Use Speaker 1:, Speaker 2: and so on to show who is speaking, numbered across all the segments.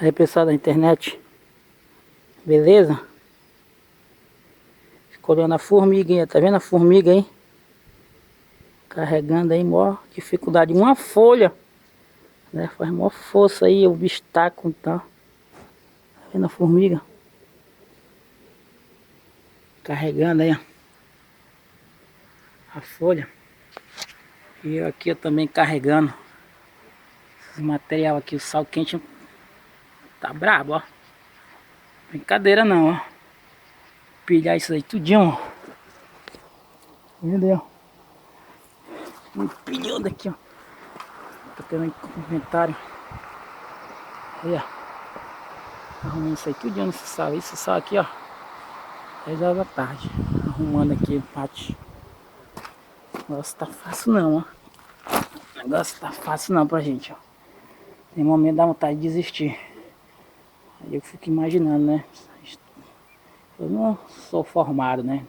Speaker 1: Aí, pessoal da internet, beleza? Ficou olhando a formiguinha, tá vendo a formiga aí? Carregando aí, maior dificuldade. Uma folha, né? Faz maior força aí, o obstáculo e tal. Tá vendo a formiga? Carregando aí, ó, a folha. E eu aqui também carregando esse material aqui. O sal quente tá brabo, ó. Brincadeira não, ó. Pilhar isso aí tudinho, ó. Entendeu? Um pilhão daqui, ó. Tá tendo um inventário. Aí, ó. Arrumando isso aí tudinho nesse sal. Esse sal aqui, ó. 10 horas da tarde. Arrumando aqui o pátio. O negócio tá fácil não, ó. O negócio tá fácil não pra gente, ó. Tem momento dá vontade de desistir. Aí eu fico imaginando, né? Eu não sou formado, né?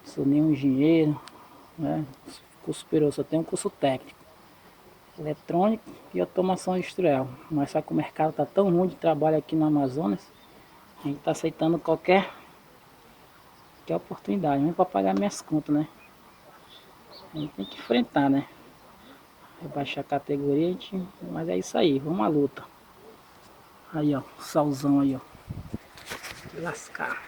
Speaker 1: Não sou nenhum engenheiro, né? Curso superior, só tenho um curso técnico. Eletrônico e automação industrial. Mas só que o mercado tá tão ruim de trabalho aqui no Amazonas. A gente tá aceitando qualquer oportunidade, mesmo para pagar minhas contas, né? A gente tem que enfrentar, né? Rebaixar a categoria, mas é isso aí, vamos à luta. Aí, ó, salzão aí, ó. Lascar.